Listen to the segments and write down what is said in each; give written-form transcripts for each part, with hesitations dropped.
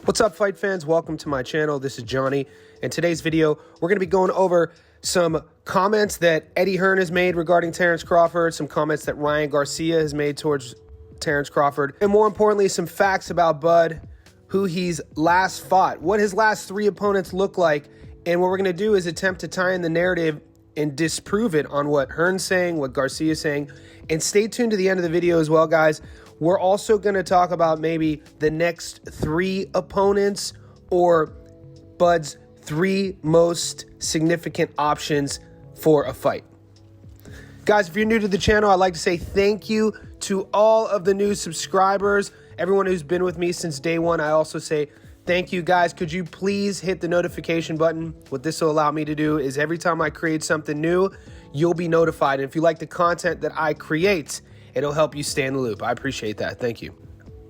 What's up, fight fans? Welcome to my channel. This is Johnny. In today's video, we're going to be going over some comments that Eddie Hearn has made regarding Terence Crawford, some comments that Ryan Garcia has made towards Terence Crawford, and more importantly, some facts about Bud, who he's last fought, what his last three opponents look like, and what we're going to do is attempt to tie in the narrative and disprove it on what Hearn's saying, what Garcia's saying. And stay tuned to the end of the video as well, guys. We're also going to talk about maybe the next three opponents or Bud's three most significant options for a fight. Guys, if you're new to the channel, I'd like to say thank you to all of the new subscribers, everyone who's been with me since day one. I also say thank you, guys. Could you please hit the notification button? What this will allow me to do is every time I create something new, you'll be notified. And if you like the content that I create, it'll help you stay in the loop. I appreciate that. Thank you.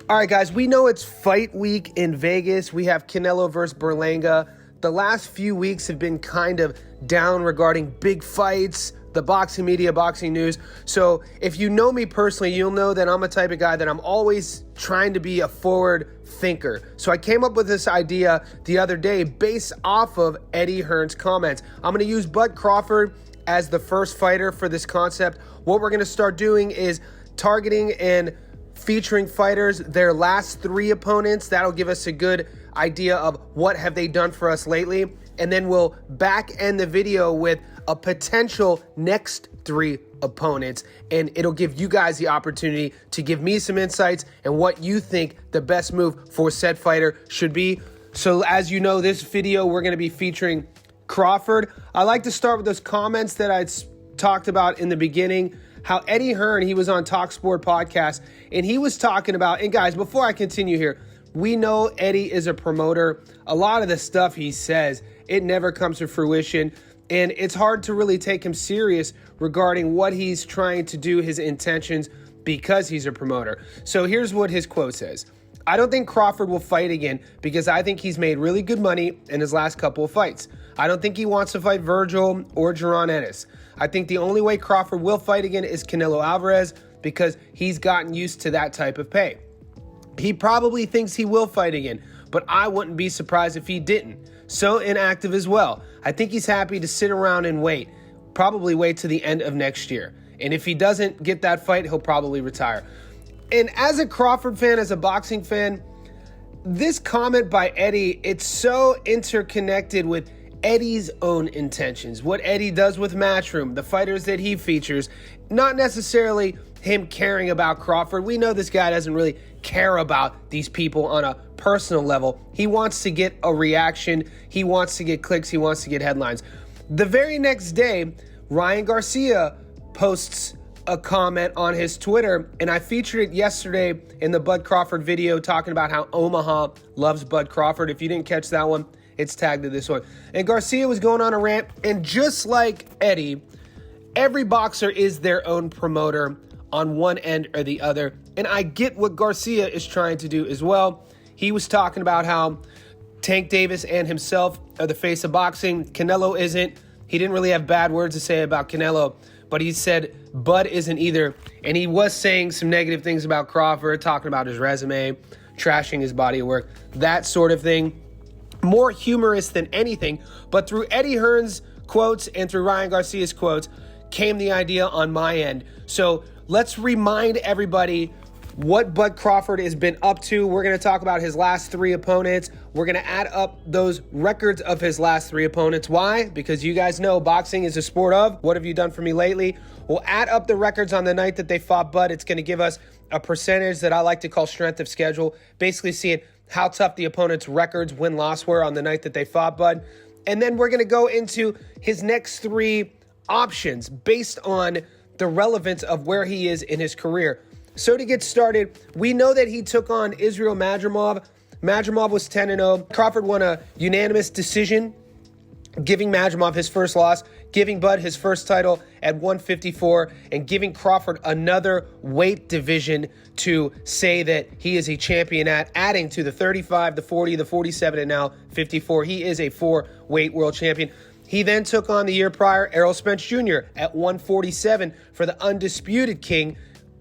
All right, guys, we know it's fight week in Vegas. We have Canelo versus Berlanga. The last few weeks have been kind of down regarding big fights, the boxing media, boxing news. So if you know me personally, you'll know that I'm a type of guy that I'm always trying to be a forward thinker. So I came up with this idea the other day based off of Eddie Hearn's comments. I'm going to use Bud Crawford as the first fighter for this concept. What we're going to start doing is targeting and featuring fighters, their last three opponents. That'll give us a good idea of what have they done for us lately. And then we'll back end the video with a potential next three opponents. And it'll give you guys the opportunity to give me some insights and what you think the best move for said fighter should be. So as you know, this video, we're going to be featuring Crawford. I like to start with those comments that I talked about in the beginning, how Eddie Hearn, he was on TalkSport podcast, and he was talking about, and guys, before I continue here, we know Eddie is a promoter. A lot of the stuff he says, it never comes to fruition, and it's hard to really take him serious regarding what he's trying to do, his intentions, because he's a promoter. So here's what his quote says. I don't think Crawford will fight again because I think he's made really good money in his last couple of fights. I don't think he wants to fight Virgil or Jaron Ennis. I think the only way Crawford will fight again is Canelo Alvarez because he's gotten used to that type of pay. He probably thinks he will fight again, but I wouldn't be surprised if he didn't. So inactive as well. I think he's happy to sit around and wait, probably wait to the end of next year. And if he doesn't get that fight, he'll probably retire. And as a Crawford fan, as a boxing fan, this comment by Eddie, it's so interconnected with Eddie's own intentions, what Eddie does with Matchroom, the fighters that he features, not necessarily him caring about Crawford. We know this guy doesn't really care about these people on a personal level. He wants to get a reaction. He wants to get clicks. He wants to get headlines. The very next day, Ryan Garcia posts a comment on his Twitter, and I featured it yesterday in the Bud Crawford video talking about how Omaha loves Bud Crawford. If you didn't catch that one, it's tagged to this one. And Garcia was going on a rant, and just like Eddie, every boxer is their own promoter on one end or the other. And I get what Garcia is trying to do as well. He was talking about how Tank Davis and himself are the face of boxing. Canelo isn't. He didn't really have bad words to say about Canelo, but he said Bud isn't either. And he was saying some negative things about Crawford, talking about his resume, trashing his body of work, that sort of thing. More humorous than anything, but through Eddie Hearn's quotes and through Ryan Garcia's quotes came the idea on my end. So let's remind everybody what Bud Crawford has been up to. We're going to talk about his last three opponents. We're going to add up those records of his last three opponents. Why? Because you guys know boxing is a sport of what have you done for me lately? We'll add up the records on the night that they fought Bud. It's going to give us a percentage that I like to call strength of schedule, basically seeing how tough the opponent's records, win-loss were on the night that they fought Bud. And then we're going to go into his next three options based on the relevance of where he is in his career. So to get started, we know that he took on Israel Madrimov. Madrimov was 10-0. Crawford won a unanimous decision, giving Madrimov his first loss, giving Bud his first title at 154, and giving Crawford another weight division to say that he is a champion at, adding to the 35, the 40, the 47, and now 54. He is a four-weight world champion. He then took on the year prior Errol Spence Jr. at 147 for the undisputed king.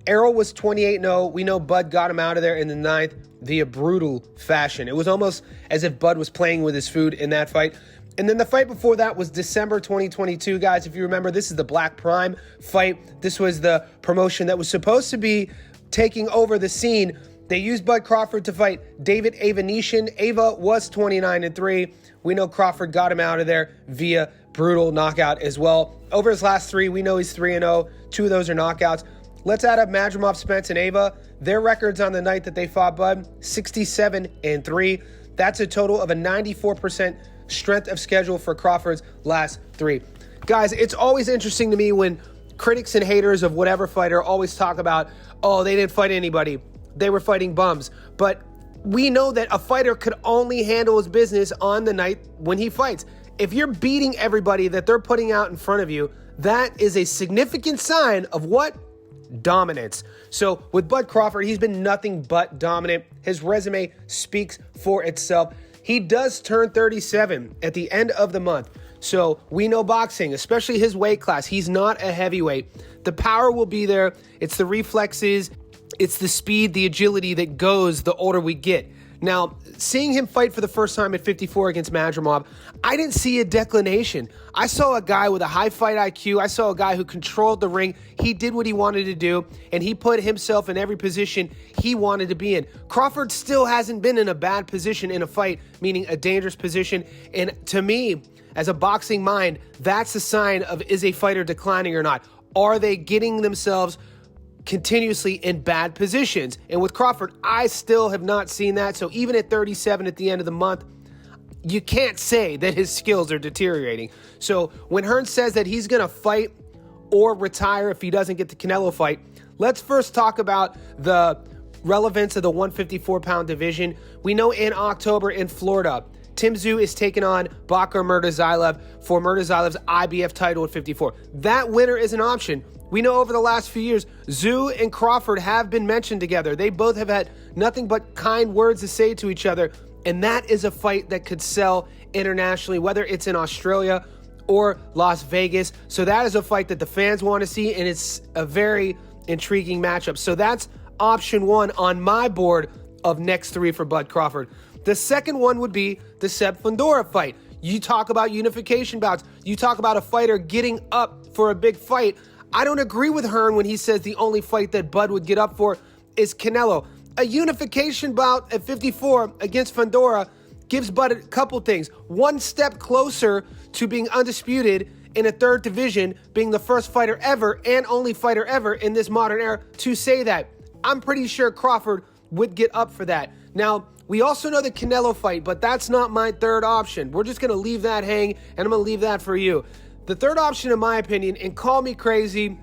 Errol was 28-0. We know Bud got him out of there in the ninth. via brutal fashion. It was almost as if Bud was playing with his food in that fight. And then the fight before that was December 2022, guys. If you remember, this is the Black Prime fight. This was the promotion that was supposed to be taking over the scene. They used Bud Crawford to fight David Avanesyan. Ava was 29-3. We know Crawford got him out of there via brutal knockout as well. Over his last three, we know he's 3-0. Two of those are knockouts. Let's add up Madrimov, Spence, and Ava. Their records on the night that they fought Bud, 67-3. That's a total of a 94% strength of schedule for Crawford's last three. Guys, it's always interesting to me when critics and haters of whatever fighter always talk about, oh, they didn't fight anybody. They were fighting bums. But we know that a fighter could only handle his business on the night when he fights. If you're beating everybody that they're putting out in front of you, that is a significant sign of what? Dominance. So with Bud Crawford, he's been nothing but dominant. His resume speaks for itself. He does turn 37 at the end of the month. So we know boxing, especially his weight class, he's not a heavyweight. The power will be there. It's the reflexes. It's the speed, the agility that goes the older we get. Now, seeing him fight for the first time at 54 against Madrimov, I didn't see a declination. I saw a guy with a high fight IQ. I saw a guy who controlled the ring. He did what he wanted to do, and he put himself in every position he wanted to be in. Crawford still hasn't been in a bad position in a fight, meaning a dangerous position. And to me, as a boxing mind, that's a sign of, is a fighter declining or not? Are they getting themselves continuously in bad positions? And with Crawford, I still have not seen that. So even at 37 at the end of the month, you can't say that his skills are deteriorating. So when Hearn says that he's going to fight or retire if he doesn't get the Canelo fight, let's first talk about the relevance of the 154-pound division. We know in October in Florida, Tim Tszyu is taking on Bakar Murtazayev for Murtazayev's IBF title at 54. That winner is an option. We know over the last few years, Tszyu and Crawford have been mentioned together. They both have had nothing but kind words to say to each other, and that is a fight that could sell internationally, whether it's in Australia or Las Vegas. So that is a fight that the fans want to see, and it's a very intriguing matchup. So that's option one on my board of next three for Bud Crawford. The second one would be the Seb Fundora fight. You talk about unification bouts. You talk about a fighter getting up for a big fight. I don't agree with Hearn when he says the only fight that Bud would get up for is Canelo. A unification bout at 54 against Fundora gives Bud a couple things. One step closer to being undisputed in a third division, being the first fighter ever and only fighter ever in this modern era to say that. I'm pretty sure Crawford would get up for that. Now, we also know the Canelo fight, but that's not my third option. We're just going to leave that hang, and I'm going to leave that for you. The third option, in my opinion, and call me crazy,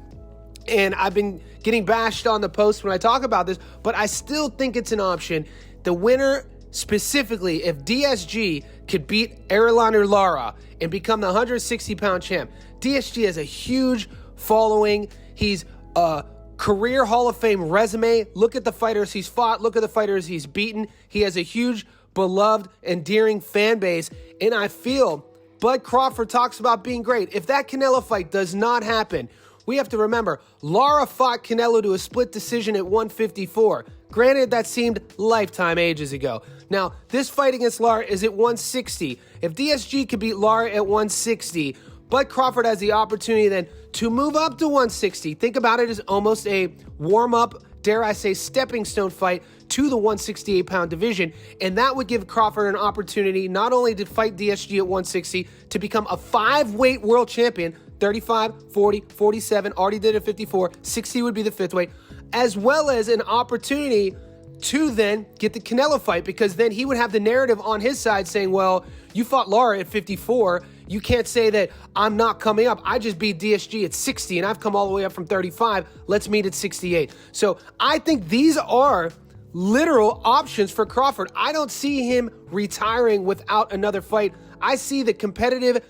and I've been getting bashed on the post when I talk about this, but I still think it's an option. The winner, specifically, if DSG could beat Erilani Lara and become the 160-pound champ. DSG has a huge following. He's a career Hall of Fame resume. Look at the fighters he's fought. Look at the fighters he's beaten. He has a huge, beloved, endearing fan base, and I feel Bud Crawford talks about being great. If that Canelo fight does not happen, we have to remember, Lara fought Canelo to a split decision at 154. Granted, that seemed lifetime ages ago. Now, this fight against Lara is at 160. If DSG could beat Lara at 160, Bud Crawford has the opportunity then to move up to 160. Think about it as almost a warm-up, dare I say, stepping stone fight to the 168-pound division, and that would give Crawford an opportunity not only to fight DSG at 160, to become a 5-weight world champion, 35, 40, 47, already did it at 54, 60 would be the 5th weight, as well as an opportunity to then get the Canelo fight, because then he would have the narrative on his side saying, well, you fought Lara at 54, you can't say that I'm not coming up. I just beat DSG at 60, and I've come all the way up from 35. Let's meet at 68. So I think these are literal options for Crawford. I don't see him retiring without another fight. I see the competitive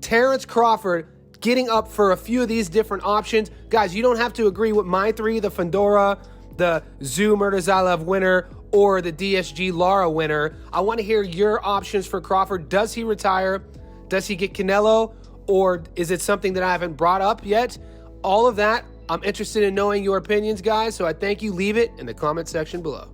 Terence Crawford getting up for a few of these different options. Guys, you don't have to agree with my three, the Fundora, the Tszyu Murtazayev winner, or the DSG Lara winner. I want to hear your options for Crawford. Does he retire? Does he get Canelo? Or is it something that I haven't brought up yet? All of that, I'm interested in knowing your opinions, guys. So I thank you. Leave it in the comment section below.